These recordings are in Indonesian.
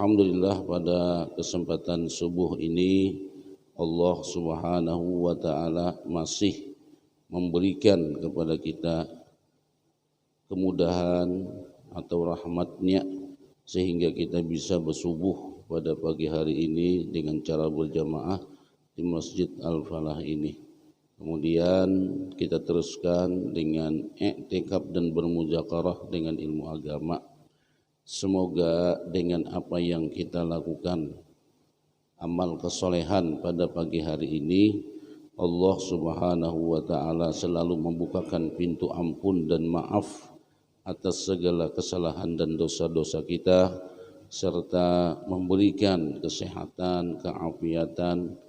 Alhamdulillah pada kesempatan subuh ini Allah Subhanahu wa taala masih memberikan kepada kita kemudahan atau rahmatnya sehingga kita bisa bersubuh pada pagi hari ini dengan cara berjamaah di Masjid Al-Falah ini. Kemudian kita teruskan dengan i'tikaf dan bermuzakarah dengan ilmu agama. Semoga dengan apa yang kita lakukan, amal kesolehan pada pagi hari ini, Allah Subhanahu wa ta'ala selalu membukakan pintu ampun dan maaf atas segala kesalahan dan dosa-dosa kita, serta memberikan kesehatan, keafiatan,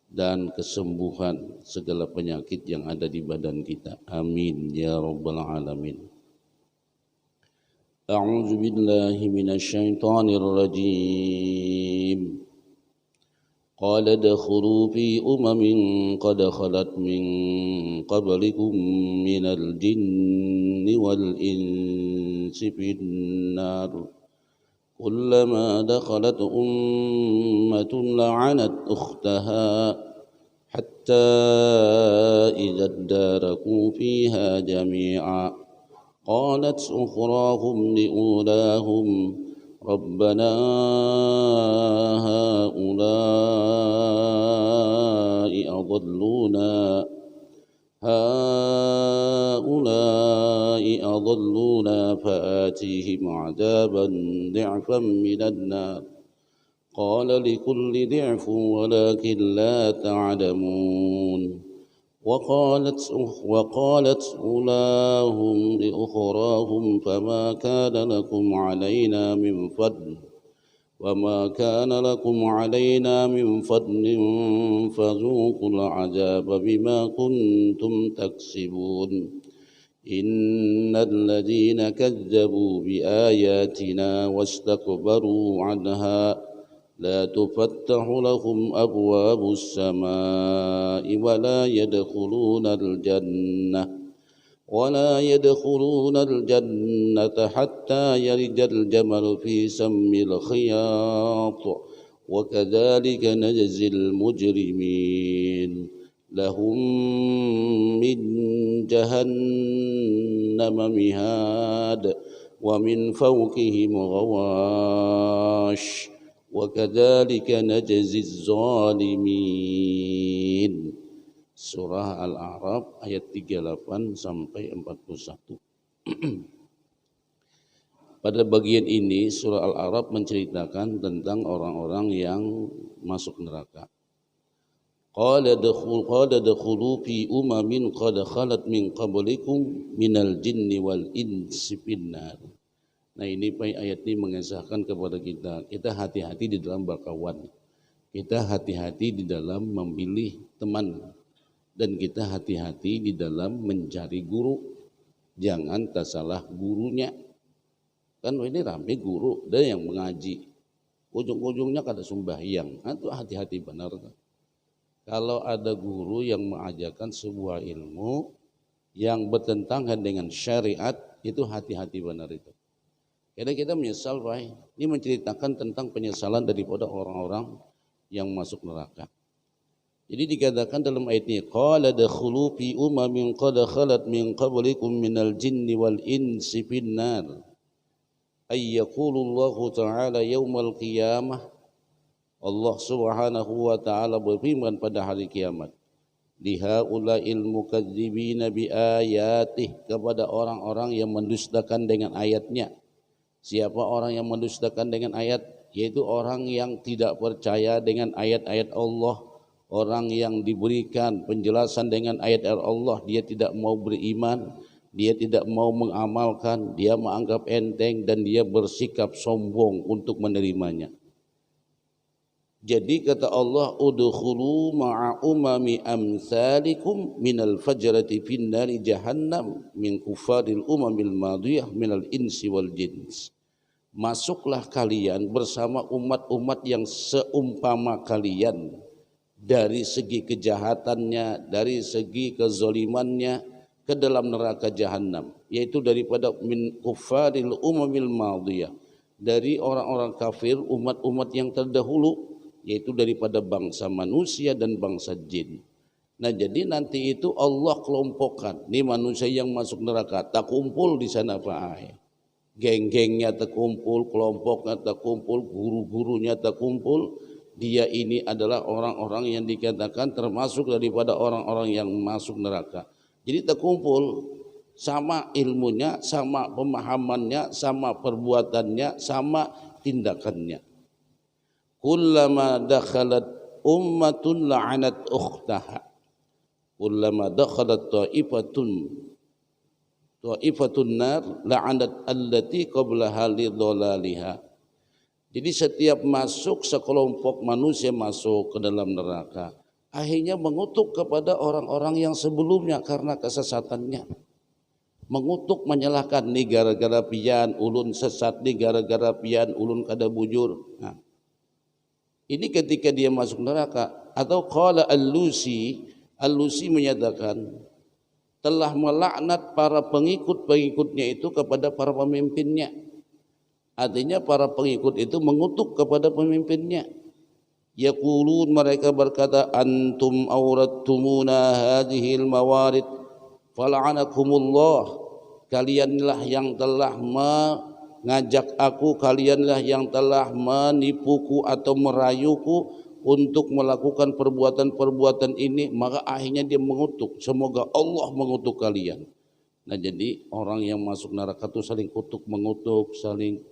dan kesembuhan segala penyakit yang ada di badan kita. Amin ya rabbal alamin. A'udzu billahi minasyaitonir rajim. Qala dakhulu fi umamin qad khalat min qablikum minal jinni wal insi finnar. كلما دخلت أمة لعنت أختها حتى إذا اداركوا فيها جميعا قالت أخراهم لأولاهم ربنا هؤلاء أضلونا فآتيهم عذابا ضعفا من النار قال لكل ضعف ولكن لا تعلمون وقالت أولاهم لأخراهم فما كان لكم علينا من فضل فذوقوا العذاب بما كنتم تكسبون إن الذين كذبوا بآياتنا واستكبروا عنها لا تفتح لهم أبواب السماء ولا يدخلون الجنة حتى يلج الجمل في سم الخياط وكذلك نجزي المجرمين لهم من جهنم مهاد ومن فوقهم غواش وكذلك نجزي الظالمين. Surah Al-A'raf ayat 38 sampai 41. Pada bagian ini surah Al-A'raf menceritakan tentang orang-orang yang masuk neraka. Qala dakhulu fi umamin qad khalat min qablikum minal jinni wal insi finnar. Nah, ini ayat ini mengisahkan kepada kita hati-hati di dalam berkawan. Kita hati-hati di dalam memilih teman. Dan kita hati-hati di dalam mencari guru. Jangan tersalah gurunya. Kan ini ramai guru dan yang mengaji. Ujung-ujungnya kada sembahyang. Itu hati-hati benar. Kalau ada guru yang mengajarkan sebuah ilmu yang bertentangan dengan syariat, itu hati-hati benar itu. Karena kita menyesal, Pak. Ini menceritakan tentang penyesalan daripada orang-orang yang masuk neraka. Jadi dikatakan dalam ayat ini, qala dakhulu fi umamin qad khalat min qablikum minal jinni wal insi finnar. Ay yaqulullahu ta'ala yaumal qiyamah. Allah Subhanahu wa ta'ala berfirman pada hari kiamat. Lihaula'il mukadzibina bi ayatih, kepada orang-orang yang mendustakan dengan ayatnya. Siapa orang yang mendustakan dengan ayat? Yaitu orang yang tidak percaya dengan ayat-ayat Allah. Orang yang diberikan penjelasan dengan ayat-ayat Allah, dia tidak mau beriman, dia tidak mau mengamalkan, dia menganggap enteng dan dia bersikap sombong untuk menerimanya. Jadi kata Allah, udkhulu ma'a umami amsalikum minal fajrati finnari jahannam min kufaril umamil madiyah minal insi wal jins. Masuklah kalian bersama umat-umat yang seumpama kalian dari segi kejahatannya, dari segi kezalimannya ke dalam neraka jahannam, yaitu daripada min kufaril umamil madiyah, dari orang-orang kafir, umat-umat yang terdahulu, yaitu daripada bangsa manusia dan bangsa jin. Nah, jadi nanti itu Allah kelompokkan, nih manusia yang masuk neraka tak kumpul di sana Pak Ai. Geng-gengnya terkumpul, kelompoknya terkumpul, guru-gurunya terkumpul. Dia ini adalah orang-orang yang dikatakan termasuk daripada orang-orang yang masuk neraka. Jadi terkumpul, sama ilmunya, sama pemahamannya, sama perbuatannya, sama tindakannya. Kullama dakhalat ummatun la'anat ukhtaha. Kullama dakhalat ta'ifatun nar la'anat allati qablaha lidhalaliha. Jadi setiap masuk sekelompok manusia masuk ke dalam neraka, akhirnya mengutuk kepada orang-orang yang sebelumnya karena kesesatannya. Mengutuk, menyalahkan, nih gara-gara pian ulun sesat, nih gara-gara pian ulun kada bujur. Nah, ini ketika dia masuk neraka. Atau qala Al-Lusi menyatakan telah melaknat para pengikut-pengikutnya itu kepada para pemimpinnya. Artinya para pengikut itu mengutuk kepada pemimpinnya. Yaqulun, mereka berkata, antum awrattumuna hadhil mawarid fala'anakumullah. Kalianlah yang telah mengajak aku, kalianlah yang telah menipuku atau merayuku untuk melakukan perbuatan-perbuatan ini. Maka akhirnya dia mengutuk, semoga Allah mengutuk kalian. Nah, jadi orang yang masuk neraka itu saling kutuk mengutuk, saling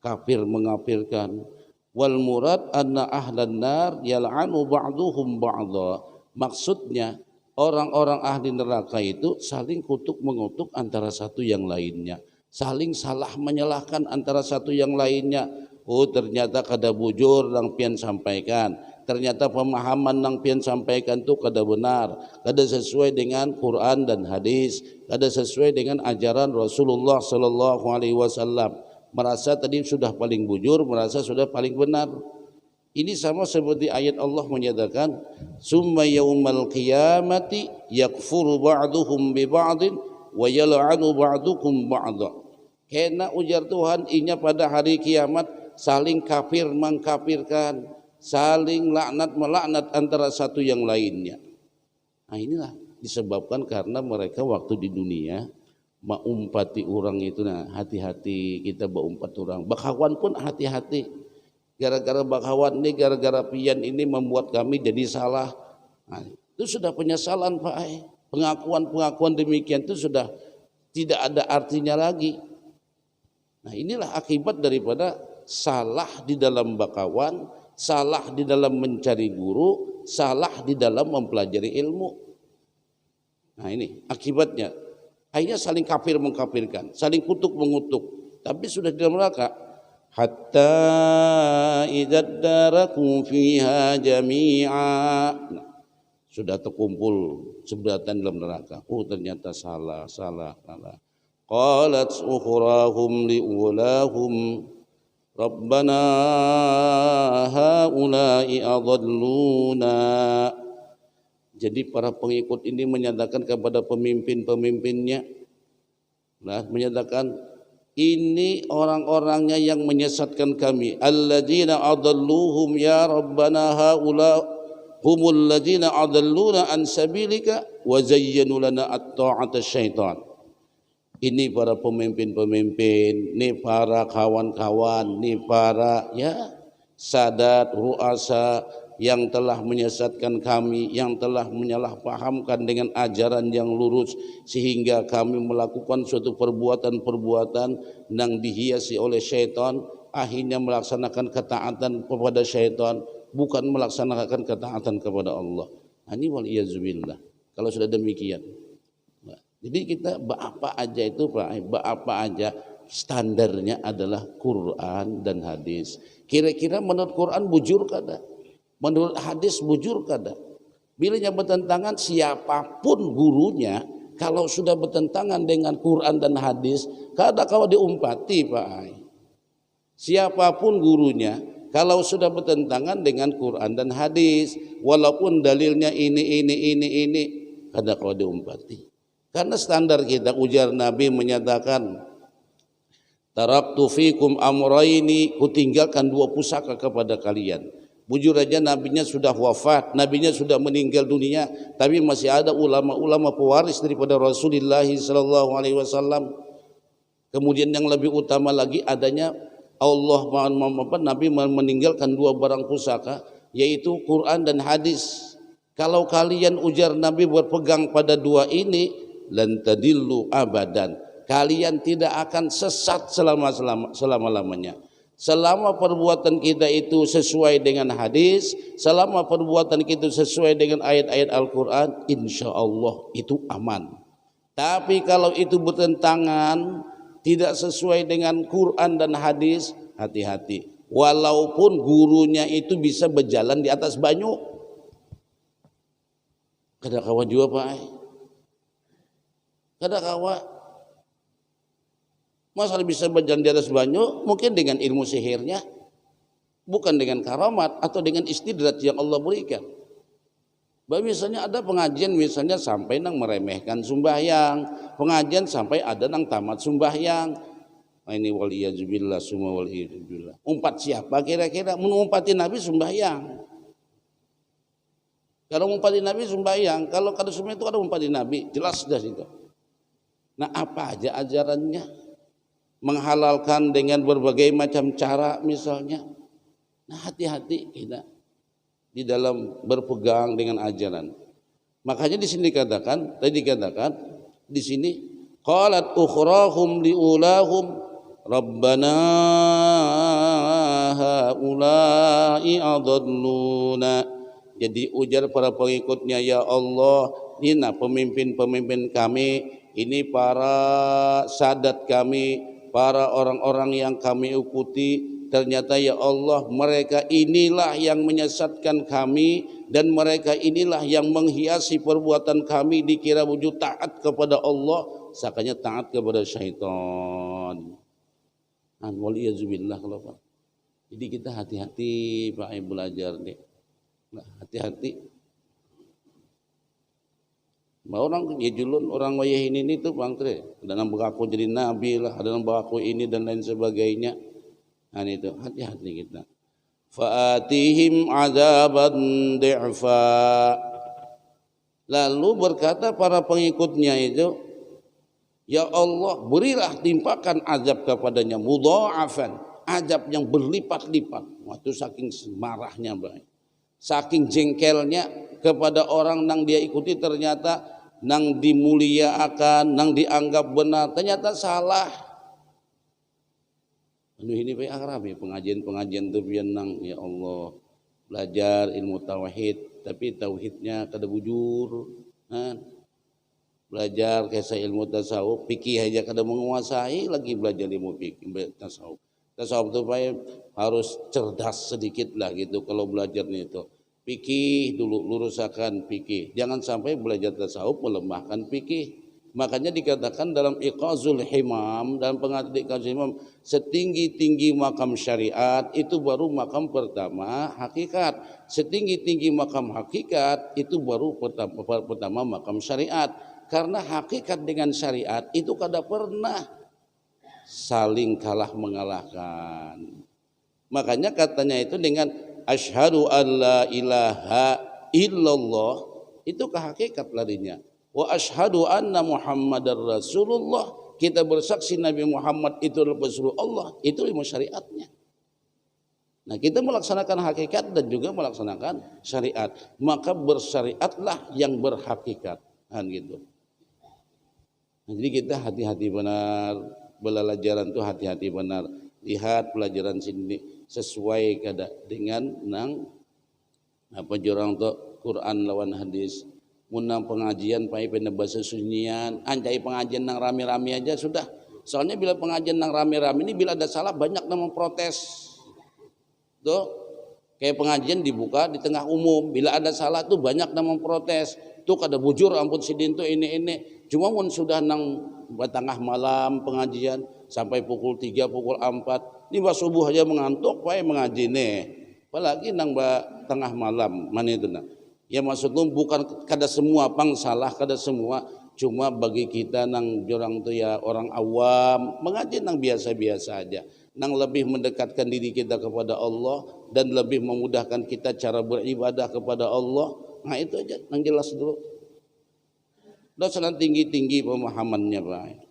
kafir mengafirkan. Wal murad anna ahlan nar yal'anu ba'duhum ba'dha. Maksudnya orang-orang ahli neraka itu saling kutuk mengutuk antara satu yang lainnya, saling salah menyalahkan antara satu yang lainnya. Oh, ternyata kada bujur nang pian sampaikan, ternyata pemahaman nang pian sampaikan itu kada benar, kada sesuai dengan Quran dan hadis, kada sesuai dengan ajaran Rasulullah sallallahu alaihi wasallam. Merasa tadi sudah paling bujur, merasa sudah paling benar. Ini sama seperti ayat Allah menyatakan, summa yaumal qiyamati yakfuru ba'duhum bi ba'din wa yal'anu ba'dukum ba'dha. Karena ujar Tuhan, inya pada hari kiamat saling kafir mengkafirkan, saling laknat melaknat antara satu yang lainnya. Nah, inilah disebabkan karena mereka waktu di dunia maumpati orang itu. Nah, hati-hati kita baumpat orang. Bakawan pun hati-hati. Gara-gara bakawan ini, gara-gara pian ini membuat kami jadi salah. Nah, itu sudah penyesalan Pak. Pengakuan-pengakuan demikian itu sudah tidak ada artinya lagi. Nah, inilah akibat daripada salah di dalam bakawan, salah di dalam mencari guru, salah di dalam mempelajari ilmu. Nah, ini akibatnya. Akhirnya saling kafir mengkafirkan, saling kutuk mengutuk, tapi sudah di dalam neraka. Hatta idzad daraku fiha jami'a. Nah, sudah terkumpul seberatan dalam neraka. Oh, ternyata salah. Qalat ukhrahum liulahum rabbana haula'i adalluna. Jadi para pengikut ini menyatakan kepada pemimpin-pemimpinnya, nah, menyatakan ini orang-orangnya yang menyesatkan kami. Alladzina adalluhum ya rabbana haula humul ladzina adalluna an sabilika wa zayyanu lana at-ta'ata syaitan. Ini para pemimpin-pemimpin, ini para kawan-kawan, ini para sadat, ruasa yang telah menyesatkan kami, yang telah menyalahpahamkan dengan ajaran yang lurus, sehingga kami melakukan suatu perbuatan-perbuatan yang dihiasi oleh syaitan, akhirnya melaksanakan ketaatan kepada syaitan, bukan melaksanakan ketaatan kepada Allah. Ini waliyazubillah. Kalau sudah demikian, jadi kita apa aja itu Pak, apa aja standarnya adalah Quran dan hadis. Kira-kira menurut Quran bujur kada? Menurut hadis bujur kada? Bilanya bertentangan, siapapun gurunya, kalau sudah bertentangan dengan Quran dan hadis, kada kau diumpati Pak. Siapapun gurunya, kalau sudah bertentangan dengan Quran dan hadis, walaupun dalilnya ini, kada kau diumpati. Karena standar kita, ujar Nabi menyatakan, Taraktu fikum amraini, kutinggalkan dua pusaka kepada kalian. Bujur aja nabinya sudah wafat, nabinya sudah meninggal dunia, tapi masih ada ulama-ulama pewaris daripada Rasulullah sallallahu alaihi wasallam. Kemudian yang lebih utama lagi adanya Nabi meninggalkan dua barang pusaka, yaitu Quran dan hadis. Kalau kalian, ujar Nabi, berpegang pada dua ini, lan tadillu abadan, kalian tidak akan sesat selama-lamanya. Selama perbuatan kita itu sesuai dengan hadis, selama perbuatan kita sesuai dengan ayat-ayat Al-Quran, insya Allah itu aman. Tapi kalau itu bertentangan, tidak sesuai dengan Quran dan hadis, hati-hati. Walaupun gurunya itu bisa berjalan di atas banyu. Kada kawan juga Pak. Kada kawan. Masa bisa berjalan di atas banyu? Mungkin dengan ilmu sihirnya, bukan dengan karamat atau dengan istidrat yang Allah berikan. Misalnya ada pengajian misalnya sampai nang meremehkan sembahyang, pengajian sampai ada nang tamat sembahyang. Nah, ini waliyazubillah summa waliyazubillah. Umpat siapa kira-kira? Menumpati Nabi sembahyang. Kalau umpati Nabi sembahyang, kalau kada sembahyang itu ada umpati Nabi, jelas dah itu. Nah, apa aja ajarannya? Menghalalkan dengan berbagai macam cara misalnya. Nah, hati-hati kita di dalam berpegang dengan ajaran. Makanya di sini dikatakan, di sini qalat ukhrahum liulahum rabbana haula'i adalluna. Jadi ujar para pengikutnya, ya Allah, ini pemimpin-pemimpin kami, ini para sadat kami, para orang-orang yang kami ikuti, ternyata ya Allah mereka inilah yang menyesatkan kami, dan mereka inilah yang menghiasi perbuatan kami dikira wujud taat kepada Allah, sakanya taat kepada syaitan. Waliyazubillah kalau Pak. Jadi kita hati-hati Pak belajar nih. Nah, hati-hati. Orang julun orang wayah ini tuh Bang Tre, ada yang mengaku jadi nabi lah, ada yang mengaku ini dan lain sebagainya. Nah itu hati-hati kita. Fa'atihim azaban di'fa. Lalu berkata para pengikutnya itu, ya Allah, berilah timpakan azab kepadanya mudha'afan, azab yang berlipat-lipat. Waktu saking marahnya baik, saking jengkelnya kepada orang nang dia ikuti, ternyata nang dimuliakan, nang dianggap benar, ternyata salah. Aduh ini Pak Akrab ya, pengajian tuh biar nang, ya Allah, belajar ilmu tauhid, tapi tauhidnya kada bujur. Belajar kisah ilmu tasawuf, fikih aja kada menguasai, lagi belajar ilmu fikih tasawuf. Tasawuf itu Pak harus cerdas sedikit lah gitu kalau belajar itu. Fikih dulu, lurusakan fikih. Jangan sampai belajar tasawuf melemahkan fikih. Makanya dikatakan dalam Iqazul Himam, dalam pengertian Iqazul Himam, setinggi-tinggi makam syariat itu baru makam pertama hakikat. Setinggi-tinggi makam hakikat itu baru pertama makam syariat. Karena hakikat dengan syariat itu kada pernah saling kalah mengalahkan. Makanya katanya itu dengan asyhadu an la ilaha illallah, itu ke hakikat larinya. Wa asyhadu anna Muhammadar Rasulullah, kita bersaksi Nabi Muhammad itu adalah Rasulullah, itu ilmu syariatnya. Nah, kita melaksanakan hakikat dan juga melaksanakan syariat, maka bersyariatlah yang berhakikat, kan gitu. Nah, jadi kita hati-hati benar, belajaran itu hati-hati benar. Lihat pelajaran sini sesuai kada dengan nang apa jurang tu Quran lawan hadis. Munang pengajian pai bahasa sunyian, anjai pengajian nang rame-rame aja sudah. Soalnya bila pengajian nang rame-rame ini bila ada salah banyak yang memprotes. Tuh, kayak pengajian dibuka di tengah umum, bila ada salah tuh banyak yang memprotes. Tuh kada bujur ampun sidin tuh ini. Cuma mun sudah nang tengah malam pengajian sampai pukul 3, pukul 4, ini bah subuh aja mengantuk pai mengaji nih. Apalagi nang tengah malam mana itu nah. Ya maksudnya bukan kada semua pang salah, kada semua, Cuma bagi kita nang jorang tu ya orang awam mengaji nang biasa-biasa aja, nang lebih mendekatkan diri kita kepada Allah dan lebih memudahkan kita cara beribadah kepada Allah. Nah itu aja nang jelas dulu. Dosa tinggi-tinggi pemahamannya Pak.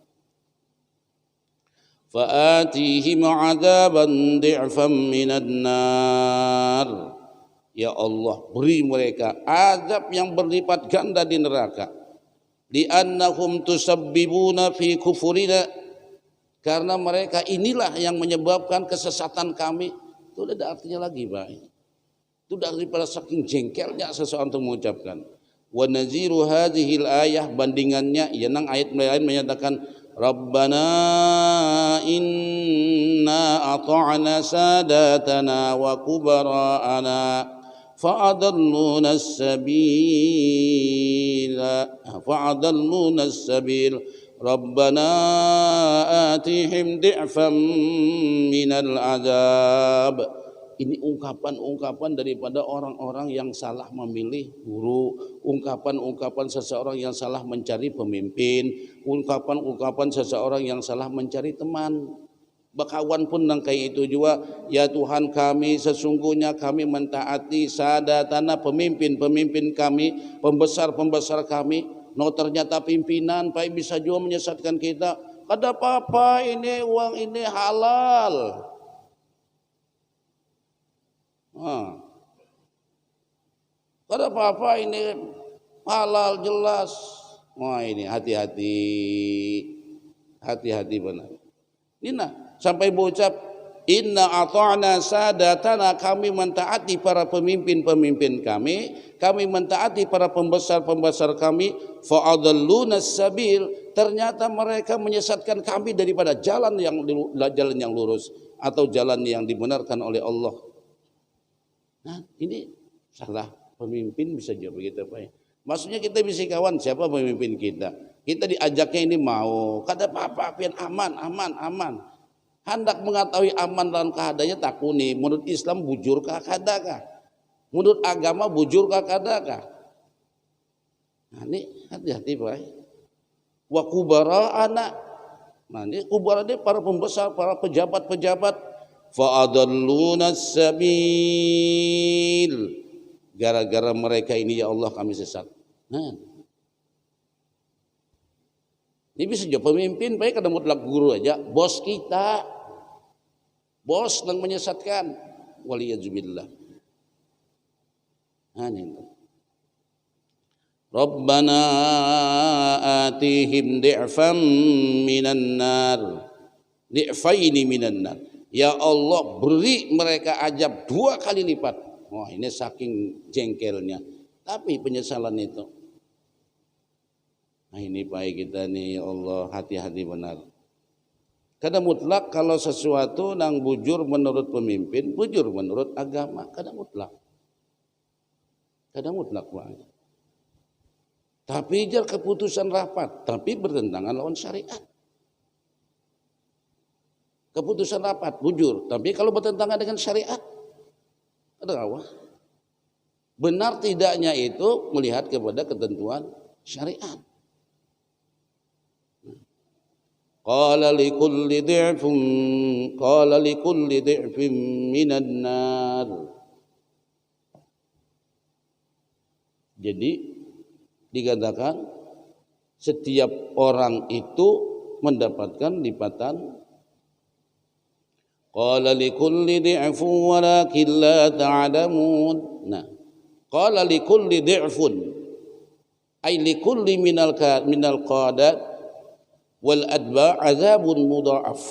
Fa'atihim 'adzaban di'fam minan nar. Ya Allah, beri mereka azab yang berlipat ganda di neraka. Li'annahum tusabbibuna fi kufurina, karena mereka inilah yang menyebabkan kesesatan kami. Itu ada artinya lagi, Pak. Itu daripada saking jengkelnya seseorang untuk mengucapkan. Wa naziru hadhil ayah, bandingannya ya nang ayat lain menyatakan Rabbana inna ata'na sadatana wa kubara'ana fa'adalluna as-sabil Rabbana atihim di'fam minal azab. Ini ungkapan-ungkapan daripada orang-orang yang salah memilih guru, ungkapan-ungkapan seseorang yang salah mencari pemimpin, ungkapan-ungkapan seseorang yang salah mencari teman. Bakawan pun nang kayak itu juga, ya Tuhan kami, sesungguhnya kami mentaati sadatana, pemimpin-pemimpin kami, pembesar-pembesar kami. No ternyata pimpinan Pak bisa juga menyesatkan kita. Kada apa-apa, ini uang ini halal. Kada apa-apa, ini halal jelas. Wah ini hati-hati benar. Nina sampai berucap inna ata'na sadatana, kami mentaati para pemimpin-pemimpin kami mentaati para pembesar-pembesar kami, fa'adalluna as-sabil, ternyata mereka menyesatkan kami daripada jalan yang lurus atau jalan yang dibenarkan oleh Allah. Nah ini salah pemimpin bisa juga begitu Pak. Maksudnya kita bisa kawan siapa pemimpin kita. Kita diajaknya ini mau, kada apa-apa, pian aman. Hendak mengetahui aman dalam keadaannya takuni. Menurut Islam bujur kah kadakah? Menurut agama bujur kah kadakah? Nah ini hati-hati Pak. Wa kubara anak. Nah ini kubara ini para pembesar, para pejabat-pejabat. Fa'adalluna as-sabil, gara-gara mereka ini ya Allah kami sesat. Nah ini bisa jadi pemimpin baik kada mutlak guru aja, bos kita, bos yang menyesatkan, waliyazubillah. Nah ini Rabbana atihim di'fam minan nar, di'faini minan nar. Ya Allah beri mereka azab 2 kali lipat. Wah ini saking jengkelnya. Tapi penyesalan itu. Nah ini baik kita nih ya Allah, hati-hati benar. Kada mutlak kalau sesuatu nang bujur menurut pemimpin, bujur menurut agama, kada mutlak. Kada mutlak Pak. Tapi jar keputusan rapat, tapi bertentangan lawan syariat. Keputusan rapat bujur, tapi kalau bertentangan dengan syariat, ada apa? Benar tidaknya itu melihat kepada ketentuan syariat. Qala likulli di'fin minan nar. Jadi dikatakan setiap orang itu mendapatkan lipatan. Qala likulli di'fun walakin la ta'lamun. Nah, qala likulli di'fun ay likulli minal qadat wal adba' azabun mudha'af.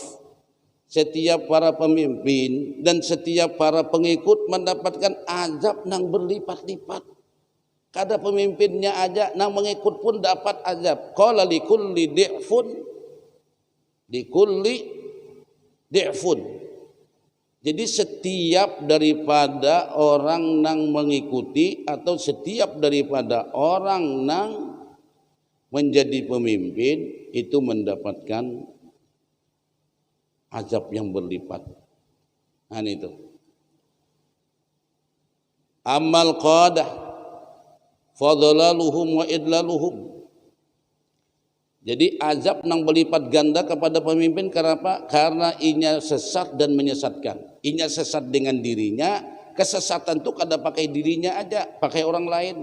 Setiap para pemimpin dan setiap para pengikut mendapatkan azab nang berlipat-lipat. Kada pemimpinnya aja nang mengikut pun dapat azab. Qala likulli di'fun. Jadi setiap daripada orang nang mengikuti atau setiap daripada orang nang menjadi pemimpin itu mendapatkan azab yang berlipat. Nah itu. Amal qadah fadlaluhum wa idlaluhum. Jadi azab nang berlipat ganda kepada pemimpin karena apa? Karena inya sesat dan menyesatkan. Inya sesat dengan dirinya, kesesatan tuh kada pakai dirinya aja, pakai orang lain.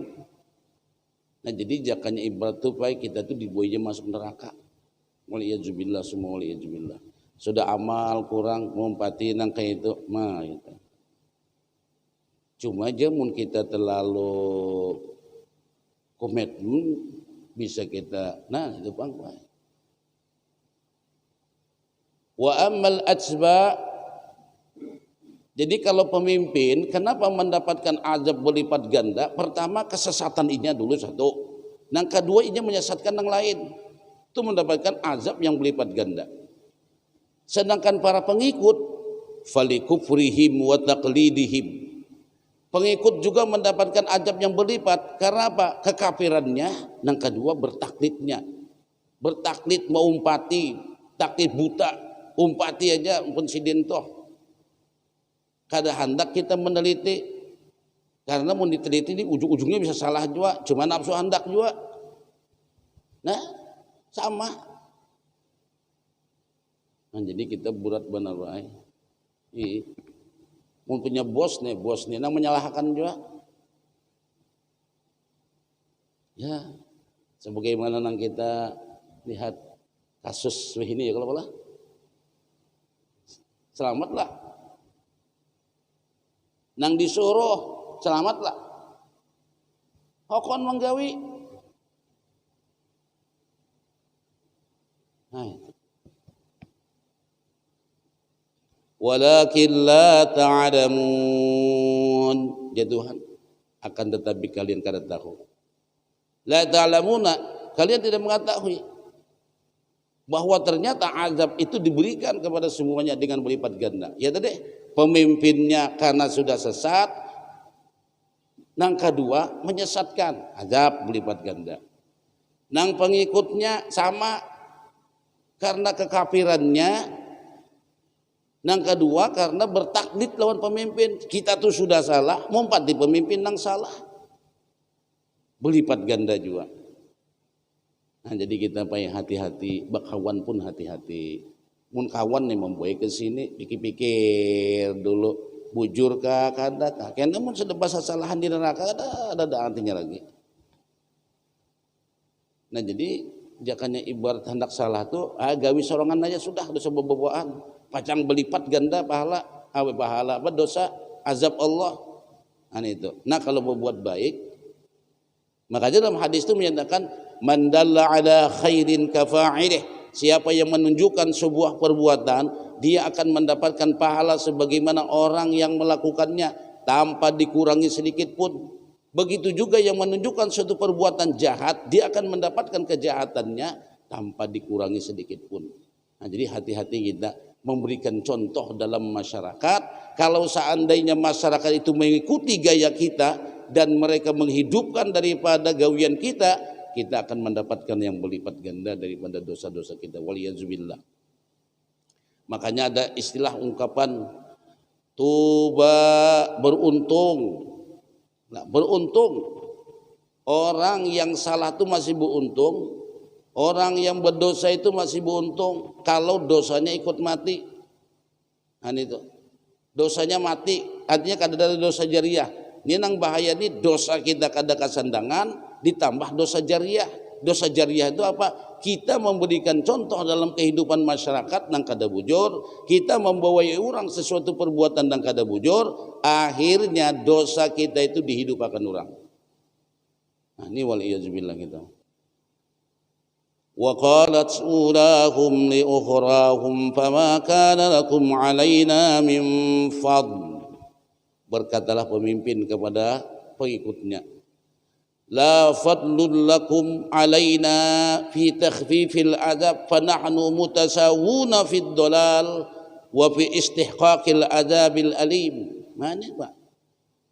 Nah jadi jakanya ibarat tuh baik kita tuh dibuainya masuk neraka. Waliyazubillah semua waliyazubillah. Sudah amal kurang ngumpati nang kayak itu mah gitu. Cuma aja mun kita terlalu komitmen bisa kita itu bang. Wa ammal atsba, jadi kalau pemimpin kenapa mendapatkan azab berlipat ganda? Pertama kesesatan inya dulu satu. Yang kedua inya menyesatkan yang lain. Itu mendapatkan azab yang berlipat ganda. Sedangkan para pengikut falikufrihim wa taqlidihim, pengikut juga mendapatkan azab yang berlipat karena apa? Kekafirannya. Yang kedua bertaklidnya. Bertaklid maumpati, taklid buta, umpati aja pun sidintoh. Kada hendak kita meneliti, karena mau diteliti ini ujung-ujungnya bisa salah juga, cuma nafsu hendak juga. Nah, sama. Nah, jadi kita berat benar baik. Mempunyai bos nih nang menyalahkan juga. Ya, sebagaimana nang kita lihat kasus ini ya kalau boleh. Selamatlah. Nang disuruh selamatlah. Hokon menggawi. Walakin la ta'lamun, jatuhan akan tetapi kalian kada tahu. La ta'lamuna, kalian tidak mengetahui bahwa ternyata azab itu diberikan kepada semuanya dengan berlipat ganda. Ya tadi pemimpinnya karena sudah sesat, nang kedua menyesatkan, azab berlipat ganda. Nang pengikutnya sama karena kekafirannya. Yang kedua karena bertaklid lawan pemimpin. Kita tuh sudah salah, mumpat di pemimpin yang salah. Berlipat ganda juga. Nah, jadi kita payah hati-hati, bakawan pun hati-hati. Mun kawan nih membuai ke sini, pikir-pikir dulu, bujur kah kada kah. Karena mun sudah bahasa kesalahan di neraka ada artinya lagi. Nah, jadi jakanya ibarat hendak salah tuh, gawi sorongan aja sudah sebeboboan. Pacang berlipat ganda pahala apa dosa azab Allah. Nah kalau berbuat baik, makanya dalam hadis itu menyatakan man dalla ala khairin kafa'ilih, siapa yang menunjukkan sebuah perbuatan dia akan mendapatkan pahala sebagaimana orang yang melakukannya tanpa dikurangi sedikit pun. Begitu juga yang menunjukkan suatu perbuatan jahat, dia akan mendapatkan kejahatannya tanpa dikurangi sedikit pun. Nah, jadi hati-hati kita memberikan contoh dalam masyarakat. Kalau seandainya masyarakat itu mengikuti gaya kita dan mereka menghidupkan daripada gawian kita, kita akan mendapatkan yang berlipat ganda daripada dosa-dosa kita. Waliyazubillah. Makanya ada istilah ungkapan tuba, beruntung. Nah, beruntung orang yang salah itu masih beruntung. Orang yang berdosa itu masih beruntung kalau dosanya ikut mati. Nah itu dosanya mati, artinya kada ada dosa jariah. Ini nang bahaya nih, dosa kita kada kasandangan ditambah dosa jariah. Dosa jariah itu apa? Kita memberikan contoh dalam kehidupan masyarakat nang kada bujur, kita membawai orang sesuatu perbuatan nang kada bujur, akhirnya dosa kita itu dihidupakan orang. Nah ini waliyazubillah kita. وقالت أولاهم لأخراهم فما كان لكم علينا من فضل. Berkatalah pemimpin kepada pengikutnya, la fadlul lakum alaina fi takhfifil adab fa nahnu mutasawuna fid dalal wa fi istihqaqil adabil alim. Mana Pak?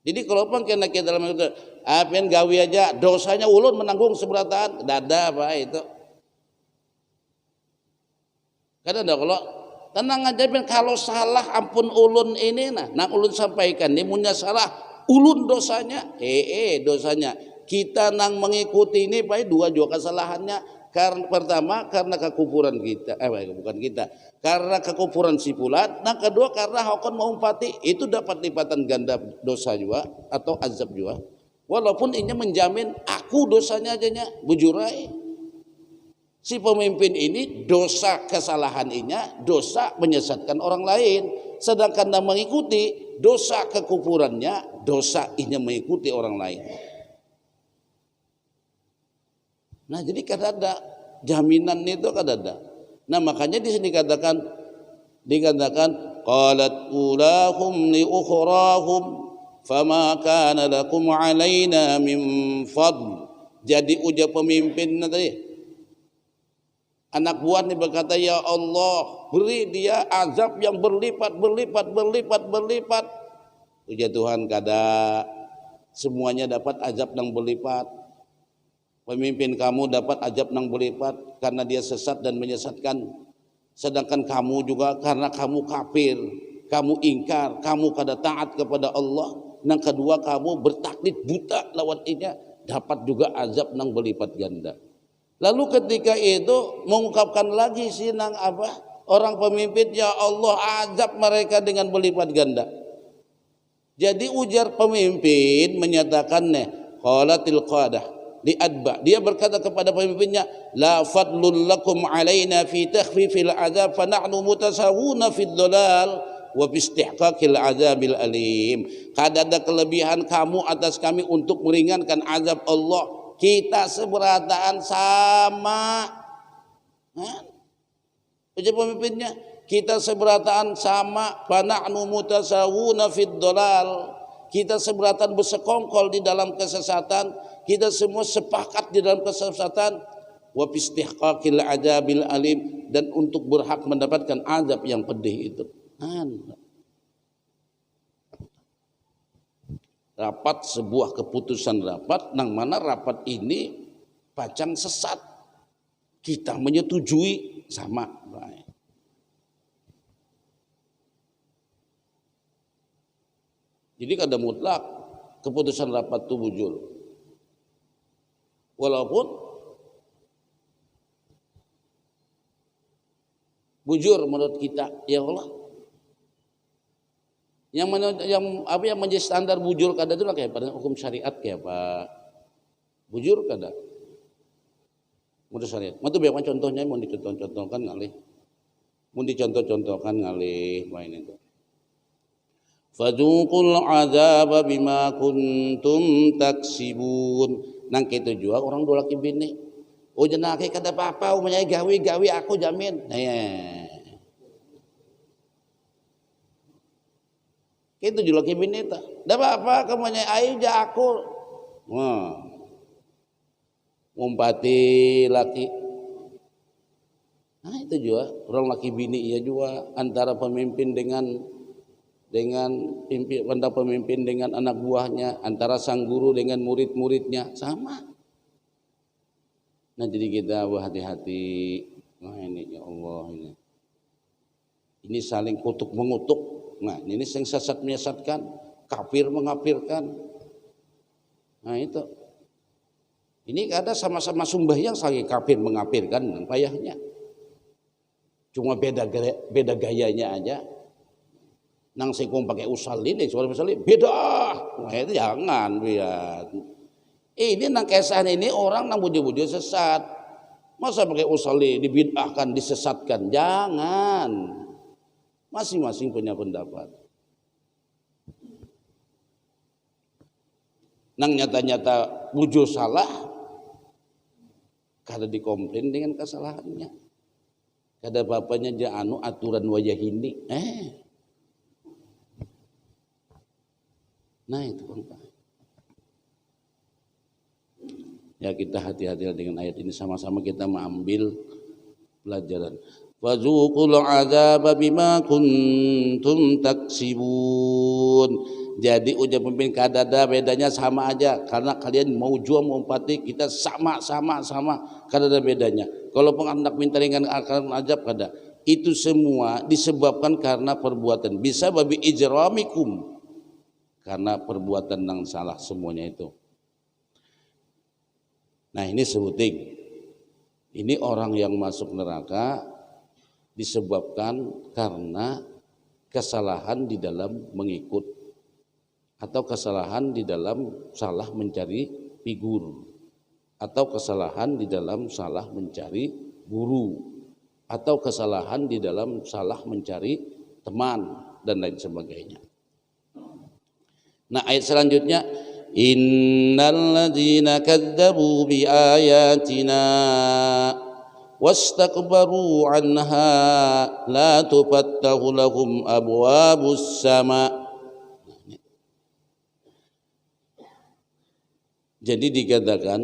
Jadi kalau pun kena kita dalam itu apian gawi aja dosanya ulun menanggung seberataan, dada Pak itu. Kadang kalau tenang aja kalau salah ampun ulun ini nah ulun sampaikan ini punya salah ulun dosanya dosanya kita nang mengikuti ini Pak dua kesalahannya Karena pertama karena kekufuran kita, bukan kita, karena kekufuran si fulan. Nah kedua karena hakon mau umpati itu dapat lipatan ganda dosa juga atau azab juga. Walaupun ini menjamin aku dosanya aja nya bujurai. Si pemimpin ini dosa kesalahan inya, dosa menyesatkan orang lain. Sedangkan yang mengikuti dosa kekufurannya, dosa inya mengikuti orang lain. Nah jadi kadada jaminan itu kadada. Nah makanya di sini dikatakan qalat ulahum li ukhrahum fama kana lakum alaina min fadl. Jadi ujar pemimpin tadi, anak buah ini berkata, ya Allah beri dia azab yang berlipat. Ujar Tuhan kada semuanya dapat azab yang berlipat. Pemimpin kamu dapat azab yang berlipat karena dia sesat dan menyesatkan. Sedangkan kamu juga karena kamu kafir, kamu ingkar, kamu kada taat kepada Allah. Yang kedua kamu bertaklid buta lawan inya, dapat juga azab yang berlipat ganda. Lalu ketika itu mengungkapkan lagi sinang orang pemimpin, ya Allah azab mereka dengan berlipat ganda. Jadi ujar pemimpin menyatakan qalatil qadah liadba, dia berkata kepada pemimpinnya, la fadlul lakum alaina fi takhfifil azab fa nahnu mutasawuna fid dhalal wa fi istihqaqil azabil alim. Kada ada kelebihan kamu atas kami untuk meringankan azab Allah, kita seberataan sama. Ujar pemimpinnya, kita seberataan sama, fa nahnu mutasawuna fid dhalal, kita seberataan bersekongkol di dalam kesesatan, kita semua sepakat di dalam kesesatan, wa istihqaqil azabil alim, dan untuk berhak mendapatkan azab yang pedih itu. Rapat sebuah keputusan rapat, nang mana rapat ini pacang sesat, kita menyetujui sama. Jadi kada mutlak keputusan rapat itu bujur. Walaupun bujur menurut kita, ya Allah. Yang menjadi standar bujur kada itu lah kayak pada hukum syariat kayak apa? Bujur kada. Menurut syariat. Matu biar contohnya mau dicontoh-contohkan ngalih. Mau dicontoh-contohkan ngalih main itu. Fadzuqul azaba bima kuntum taksibun. Nang kita juga orang dua laki bini. Oh jenaki kada apa-apa, umanya gawi aku jamin. Itu juga laki bini ta. Da apa-apa kamu ayo ja aku. Wah. Ngumpati laki. Nah itu juga orang laki bini iya juga antara pemimpin dengan pemimpin dengan anak buahnya, antara sang guru dengan murid-muridnya sama. Nah jadi kita berhati-hati. Nah ini ya Allah ini saling kutuk mengutuk. Nah ini yang sesat menyesatkan, kafir mengafirkan. Nah itu. Ini ada sama-sama sembahyang saling kafir mengafirkan payahnya. Cuma beda gayanya aja. Nang singkong pakai usalin, suara usalin beda. Wah itu jangan lihat. Ini nang kesahan ini orang nang budi-budi sesat. Masa pakai usalin dibid'ahkan, disesatkan? Jangan. Masing-masing punya pendapat. Nang nyata-nyata bujur salah, kada dikomplain dengan kesalahannya. Kada bapaknya ja aturan wajah ini. Nah itu Pak. Ya kita hati-hati dengan ayat ini, sama-sama kita mengambil pelajaran. Fazuqul azaba bima kuntum taksibun. Jadi ujar pemimpin kada ada bedanya, sama aja karena kalian mau jual mau empati, kita sama kada ada bedanya. Kalau hendak minta ringan akan azab kada. Itu semua disebabkan karena perbuatan, bisa babi ijramikum, karena perbuatan yang salah semuanya itu. Nah ini sebuting Ini orang yang masuk neraka disebabkan karena kesalahan di dalam mengikut atau kesalahan di dalam salah mencari figur atau kesalahan di dalam salah mencari guru atau kesalahan di dalam salah mencari teman dan lain sebagainya. Nah, ayat selanjutnya, innal ladzina kadzdzabu bi ayatina wastakbaru anha la tufattahu lahum abwabus sama. Jadi dikatakan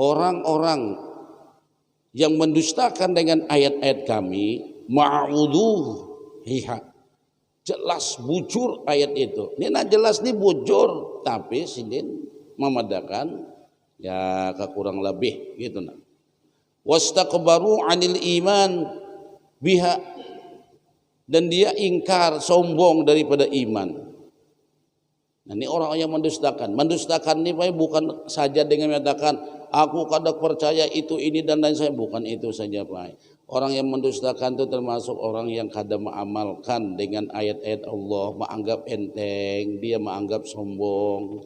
orang-orang yang mendustakan dengan ayat-ayat kami ma'udhuha, jelas bujur ayat itu. Ini nah jelas nih bujur, tapi sidin memadakan ya kekurang lebih gitu nah. Wastakbaru anil iman biha, dan dia ingkar sombong daripada iman. Nah, ini orang yang mendustakan. Mendustakan ini bukan saja dengan mengatakan aku kadang percaya itu ini dan lain sebagainya, bukan itu saja Pak. Orang yang mendustakan itu termasuk orang yang kadang mengamalkan dengan ayat-ayat Allah, menganggap enteng, dia menganggap sombong.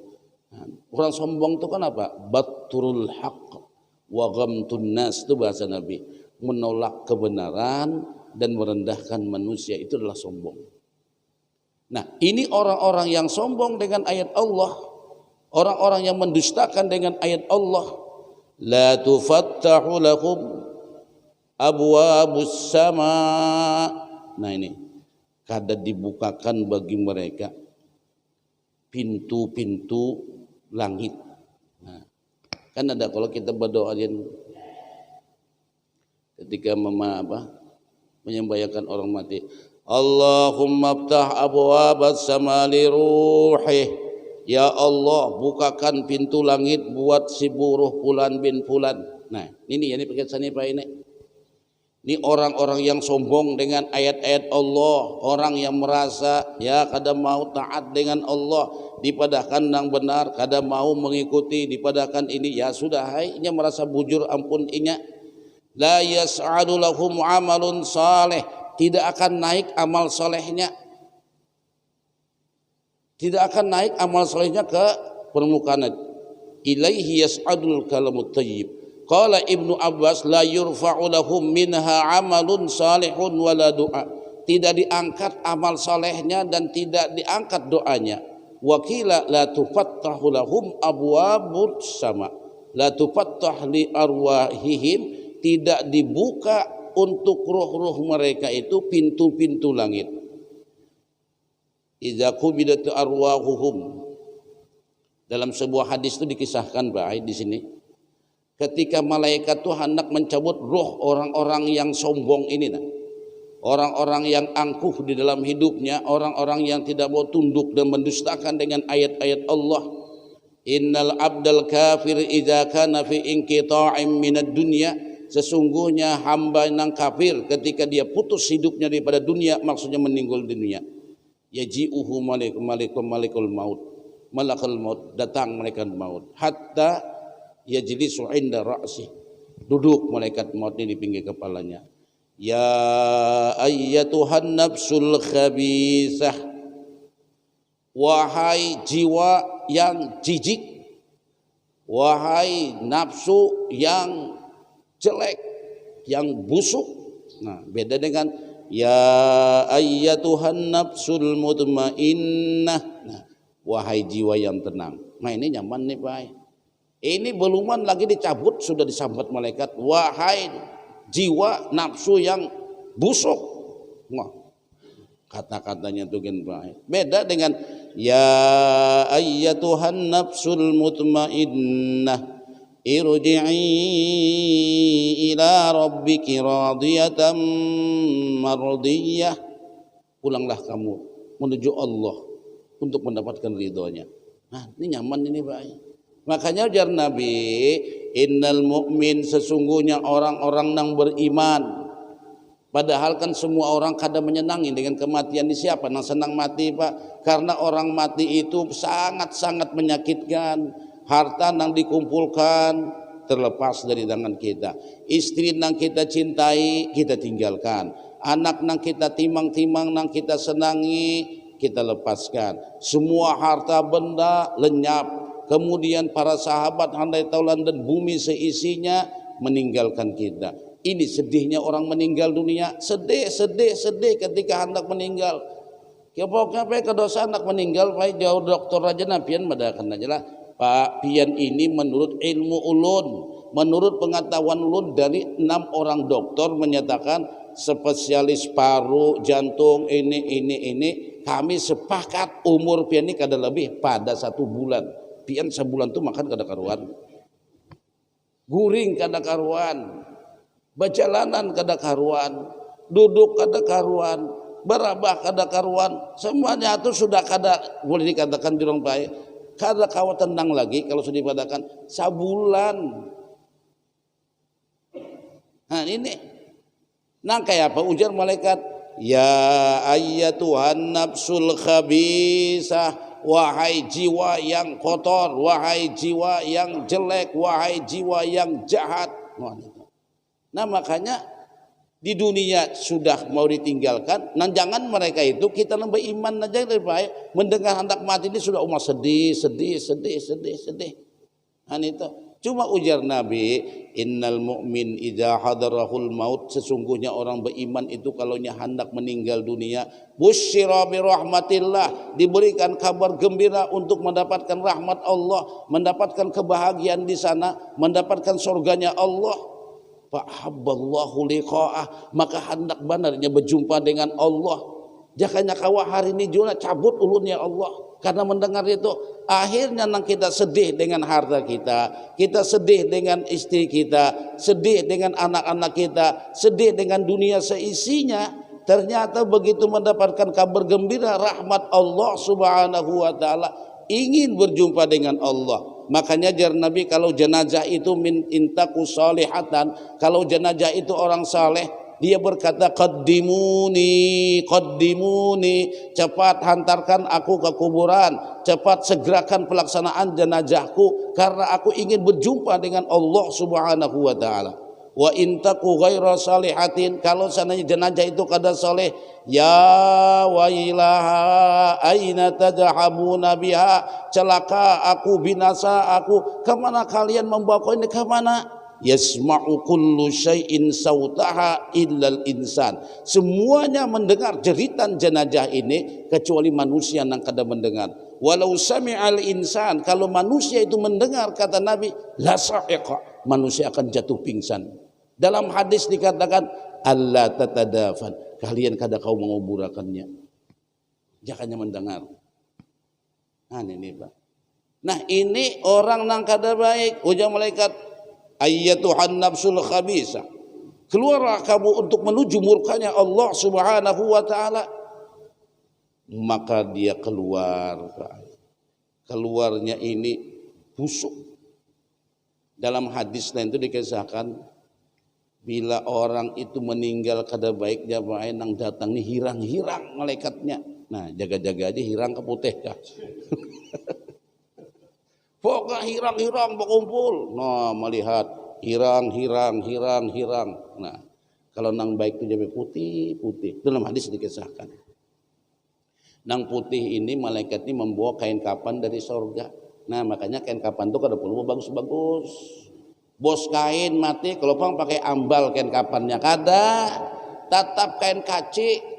Nah, orang sombong itu kan apa? Baturul haqq wa ghamtun nas, itu bahasa Nabi. Menolak kebenaran dan merendahkan manusia, itu adalah sombong. Nah, ini orang-orang yang sombong dengan ayat Allah, orang-orang yang mendustakan dengan ayat Allah. La tufattahu lahum abwabus sama. Nah ini, kada dibukakan bagi mereka pintu-pintu langit. Nah, kan ada kalau kita berdoa ketika menyembahyangkan orang mati, Allahumma aftah abwabas sama li ruhih. Ya Allah, bukakan pintu langit buat si buruh Fulan bin Fulan. Nah, ini pakai sani Pak ini. Ini orang-orang yang sombong dengan ayat-ayat Allah, orang yang merasa ya kada mau taat dengan Allah, dipadahkan yang benar, kada mau mengikuti, dipadahkan ini ya sudah, ini merasa bujur ampun inya. La yas'adu lahum amalun saleh, tidak akan naik amal solehnya, tidak akan naik amal solehnya ke permukaan. Ilaihi yas'adul kalamut thayyib. Qala Ibnu Abbas la yurfa'u lahum minha amalun salihun wala du'a, tidak diangkat amal solehnya dan tidak diangkat doanya. Wakila la tufattahu lahum abwabus sama, la tufattah li arwahihim, tidak dibuka untuk roh-roh mereka itu pintu-pintu langit. Idza qubidat arwahuhum, dalam sebuah hadis itu dikisahkan Pak di sini, ketika malaikat itu hendak mencabut roh orang-orang yang sombong ini, orang-orang yang angkuh di dalam hidupnya, orang-orang yang tidak mau tunduk dan mendustakan dengan ayat-ayat Allah. Innal abdal kafir idza kana fi inqita'in minad dunya, sesungguhnya hamba yang kafir ketika dia putus hidupnya daripada dunia, maksudnya meninggal dunia, yaji'uhu malikul maut, malakul maut, datang malaikat maut, hatta yajlisu inda ra'si, duduk malaikat maut ini di pinggir kepalanya. Ya ayyatuhan nafsul khabisah, wahai jiwa yang jijik, wahai nafsu yang jelek, yang busuk. Nah, beda dengan ya ayyatuhan nafsul mutmainnah. Nah, wahai jiwa yang tenang. Nah, ini nyaman nih Pak. Ini beluman lagi dicabut sudah disambut malaikat, wahai jiwa nafsu yang busuk. Wah, kata-katanya tuh kan Pak. Beda dengan ya ayyatuhan nafsul mutmainnah, irji'i ila rabbiki radiyatan mardiyah, pulanglah kamu menuju Allah untuk mendapatkan ridhonya. Nah, ini nyaman ini Pak. Makanya ujar Nabi, innal mu'min, sesungguhnya orang-orang yang beriman. Padahal kan semua orang kadang menyenangi dengan kematian. Di siapa yang senang mati Pak? Karena orang mati itu sangat-sangat menyakitkan. Harta yang dikumpulkan terlepas dari tangan kita. Istri nang kita cintai kita tinggalkan, anak nang kita timang-timang nang kita senangi kita lepaskan. Semua harta benda lenyap. Kemudian para sahabat handai taulan dan bumi seisinya meninggalkan kita. Ini sedihnya orang meninggal dunia. Sedih ketika hendak meninggal. Kepoknya kedosa anak meninggal, baik jauh dokter aja napian madakan aja lah. Pak pian ini menurut ilmu ulun, menurut pengetahuan ulun dari 6 orang dokter menyatakan spesialis paru, jantung, ini kami sepakat umur pian ini kada lebih pada 1 bulan. Pian sebulan tuh makan kada karuan, guring kada karuan, berjalanan kada karuan, duduk kada karuan, berabah kada karuan, semuanya itu sudah kada boleh dikatakan jurang baik. Kada kawa tenang lagi kalau sudah dikatakan sabulan. Nah ini, nah kayak apa ujar malaikat? Ya ayyatuhan nafsul khabisah, wahai jiwa yang kotor, wahai jiwa yang jelek, wahai jiwa yang jahat. Nah makanya di dunia sudah mau ditinggalkan, nah jangan mereka itu kita nambah iman aja lebih baik. Mendengar hendak mati ini sudah umat sedih. Nah itu cuma ujar Nabi, innal mu'min idza hadarahul maut, sesungguhnya orang beriman itu kalau hendak meninggal dunia, busyira bi rahmatillah, diberikan kabar gembira untuk mendapatkan rahmat Allah, mendapatkan kebahagiaan di sana, mendapatkan surganya Allah. Fahabballahu liqa'ah, maka hendak benarnya berjumpa dengan Allah. Jakanya kawa hari ini juga cabut ulun ya Allah, karena mendengar itu. Akhirnya nang kita sedih dengan harta kita, kita sedih dengan istri kita, sedih dengan anak-anak kita, sedih dengan dunia seisinya. Ternyata begitu mendapatkan kabar gembira rahmat Allah Subhanahu wa taala, ingin berjumpa dengan Allah. Makanya jar Nabi, kalau jenazah itu min intaku salihatan, kalau jenazah itu orang saleh, dia berkata qaddimuni, cepat hantarkan aku ke kuburan, cepat segerakan pelaksanaan jenazahku karena aku ingin berjumpa dengan Allah Subhanahu wa taala. Wa intaku ghaira salihatin, kalau sananya jenazah itu kada saleh, ya wailaha aina tadhabuna biha, celaka aku, binasa aku, kemana kalian membawa ini, kemana? Yasma'u kullu syai'in sautaha illal insan, semuanya mendengar jeritan jenazah ini kecuali manusia yang kada mendengar. Walau sami'al insan, kalau manusia itu mendengar, kata Nabi, la sa'iqa, manusia akan jatuh pingsan. Dalam hadis dikatakan Allah tatadafan, kalian kada kau menguburakannya, jangannya mendengar. Nah ini Pak. Nah ini orang nang kada baik, ujar malaikat, ayyatuhan nafsul khabisa, keluarlah kamu untuk menuju murkanya Allah Subhanahu wa taala. Maka dia keluar, keluarnya ini busuk. Dalam hadis lain itu dikisahkan, bila orang itu meninggal kada baik, jamaah nang datang nih hirang-hirang malaikatnya. Nah jaga-jaga aja hirang ke putih kah. Pokoknya hirang-hirang berkumpul. Nah melihat hirang. Nah kalau nang baik itu jadi putih. Dalam hadis dikisahkan, nang putih ini malaikat ini membawa kain kapan dari sorga. Nah makanya kain kapan itu kada perlu bagus-bagus. Bos kain mati kalau pang pakai ambal kain kapannya kada, tetap kain kaci.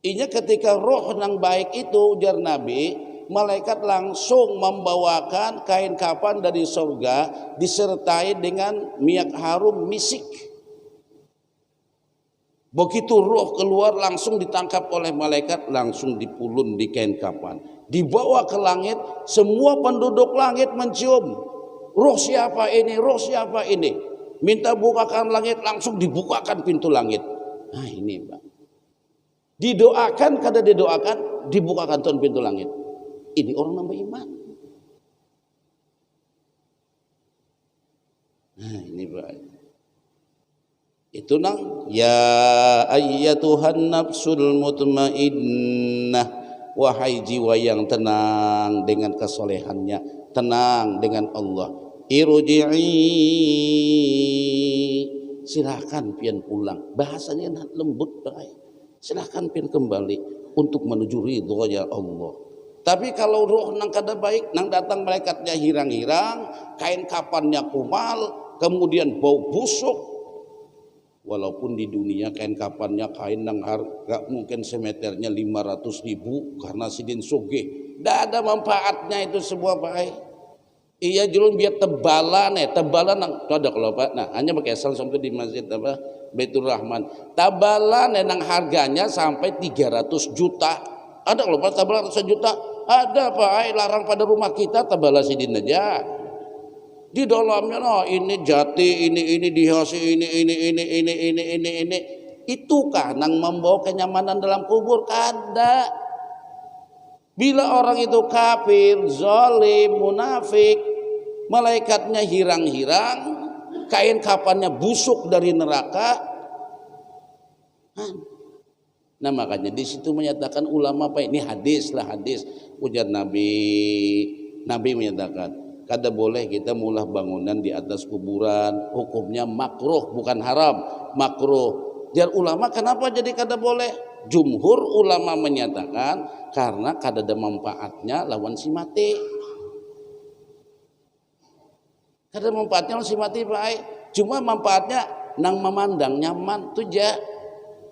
Inya ketika roh nang baik itu, ujar Nabi, malaikat langsung membawakan kain kapan dari surga disertai dengan minyak harum misik. Begitu roh keluar langsung ditangkap oleh malaikat, langsung dipulun di kain kapan, dibawa ke langit. Semua penduduk langit mencium, roh siapa ini, roh siapa ini. Minta bukakan langit, langsung dibukakan pintu langit. Nah ini Pak, didoakan kada didoakan, dibukakan tuan pintu langit. Ini orang nambah iman. Nah ini Pak, itu nang ya ayyatuhan nafsul mutmainnah, wahai jiwa yang tenang dengan kesolehannya, tenang dengan Allah, irji'i, silakan pian pulang, bahasanya lembut baik, silakan pian kembali untuk menuju ridhonya Allah. Tapi kalau roh nang kada baik, nang datang malaikatnya hirang-hirang, kain kapannya kumal, kemudian bau busuk. Walaupun di dunia kain kapannya kain nang harga mungkin semeternya 500.000 karena sidin sugih, tidak ada manfaatnya itu semua baik. Iya julun biar tebalan nang ada kalau Pak. Nah hanya pakai asal sampai di masjid apa Baitur Rahman, tebalan nang harganya sampai 300 juta. Ada kalau Pak tebalan 1 juta. Ada Pak, larang pada rumah kita tabala sidin aja. Di dalamnya no, ini jati, ini dihiasi, ini. Itukah nang membawa kenyamanan dalam kubur? Kada. Bila orang itu kafir, zalim, munafik, malaikatnya hirang-hirang, kain kapannya busuk dari neraka. Nah makanya di situ menyatakan ulama apa ini hadis ujar Nabi menyatakan kada boleh kita mulah bangunan di atas kuburan, hukumnya makruh bukan haram, makruh. Jar ulama kenapa jadi kada boleh? Jumhur ulama menyatakan karena kada ada manfaatnya lawan si mati. Kada manfaatnya lawan si mati baik, cuma manfaatnya nang memandang nyaman tuh ja.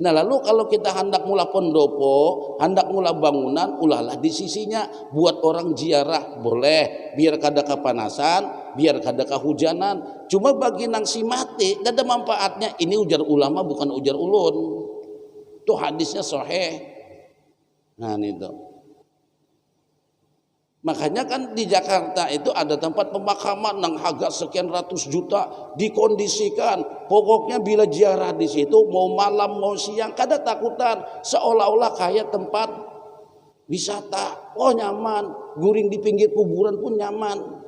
Nah lalu kalau kita hendak mula pendopo, hendak mula bangunan, ulahlah di sisinya buat orang ziarah boleh, biar kada kepanasan, biar kada kehujanan. Cuma bagi nang si mati, kada ada manfaatnya. Ini ujar ulama bukan ujar ulun. Tuh hadisnya sahih. Nah itu. Makanya kan di Jakarta itu ada tempat pemakaman nang harga sekian ratus juta dikondisikan. Pokoknya bila ziarah di situ mau malam mau siang kada takutan, seolah-olah kayak tempat wisata. Oh nyaman, guring di pinggir kuburan pun nyaman.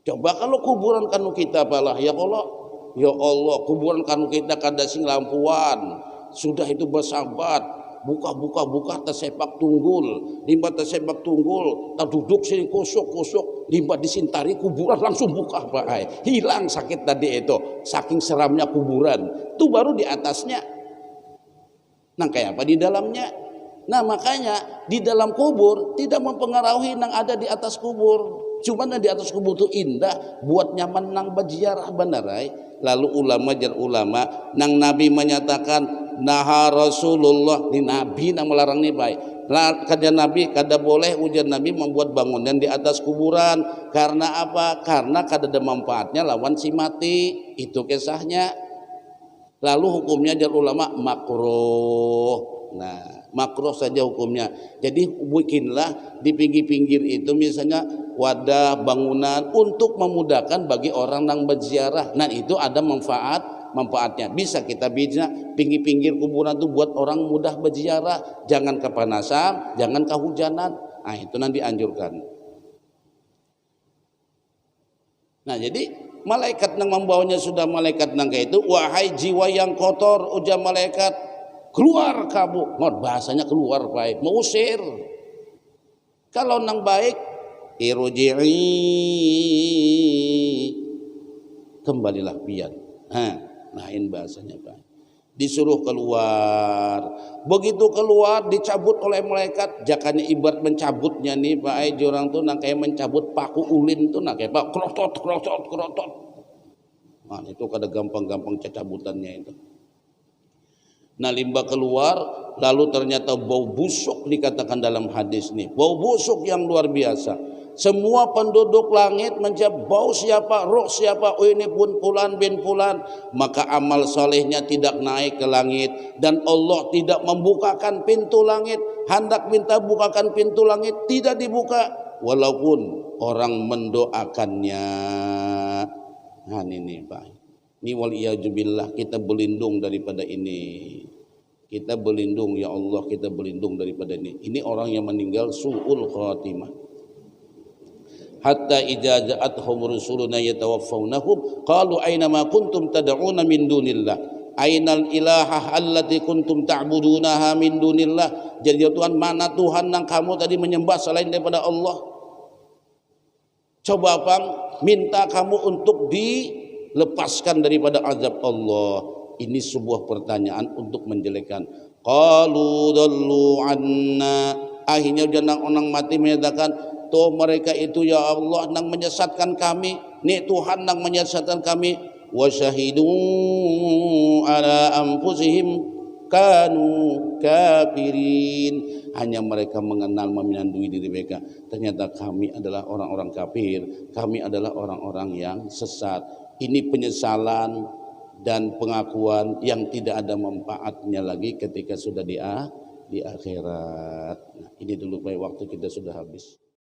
Coba kalau kuburan kanu kita balah ya Allah kuburan kanu kita kada sing lampuan. Sudah itu bersahabat buka tersepak tunggul, limba tersepak tunggul, terduduk sini kusuk, limba disintari kuburan langsung buka Pak. Hilang sakit tadi itu, saking seramnya kuburan. Itu baru di atasnya. Nang kayak apa di dalamnya? Nah makanya di dalam kubur tidak mempengaruhi nang ada di atas kubur. Cuma di atas kubur itu indah, buat nyaman nang berziarah benerai. Lalu ulama nang Nabi menyatakan naha Rasulullah, di Nabi nang melarang nih baik. Kata Nabi kada boleh ujar Nabi membuat bangunan di atas kuburan. Karena apa? Karena kada ada manfaatnya lawan si mati. Itu kisahnya. Lalu hukumnya jar ulama makruh. Nah makruh saja hukumnya. Jadi bikinlah di pinggir-pinggir itu misalnya wadah bangunan untuk memudahkan bagi orang yang berziarah. Nah itu ada manfaatnya. Bisa kita bikin pinggir-pinggir kuburan itu buat orang mudah berziarah, jangan kepanasan, jangan kehujanan. Nah itu nanti anjurkan. Nah jadi malaikat yang membawanya sudah malaikat nang kayak itu, wahai jiwa yang kotor, ujar malaikat, keluar kamu. Mod bahasanya keluar baik, mengusir. Kalau nang baik, irji'i, kembalilah pian. Lain bahasanya Pak. Disuruh keluar. Begitu keluar dicabut oleh malaikat. Jakanya ibarat mencabutnya nih Pak. Orang tuh nang kayak mencabut paku ulin tuh nang kayak Pak krotot. Nah itu kada gampang-gampang cabutannya itu. Nah limbah keluar, lalu ternyata bau busuk dikatakan dalam hadis nih. Bau busuk yang luar biasa. Semua penduduk langit mencap bau siapa, roh siapa, oh ini pun fulan bin fulan. Maka amal solehnya tidak naik ke langit. Dan Allah tidak membukakan pintu langit. Hendak minta bukakan pintu langit, tidak dibuka. Walaupun orang mendoakannya. Nah ini Pak. Ini waliyahzubillah, kita berlindung daripada ini. Kita berlindung ya Allah, kita berlindung daripada ini. Ini orang yang meninggal su'ul khatimah. Hatta idza ja'atuhum rusuluna yatawaffawnahum qalu aina ma kuntum tad'una min dunillah Ainal ilaha allati kuntum ta'budunaha min dunillah. Jadi ya Tuhan, mana Tuhan yang kamu tadi menyembah selain daripada Allah? Coba Bang, minta kamu untuk dilepaskan daripada azab Allah. Ini sebuah pertanyaan untuk menjelekkan. Qalu dallu anna. Akhirnya orang mati menyatakan, toh mereka itu ya Allah nang menyesatkan kami, nih Tuhan nang menyesatkan kami. Wa syahidu ala anfusihim kanu kafirin. Hanya mereka mengenal menyandui diri mereka, ternyata kami adalah orang-orang kafir, kami adalah orang-orang yang sesat. Ini penyesalan dan pengakuan yang tidak ada manfaatnya lagi ketika sudah di akhirat. Nah, ini dulu Pak, waktu kita sudah habis.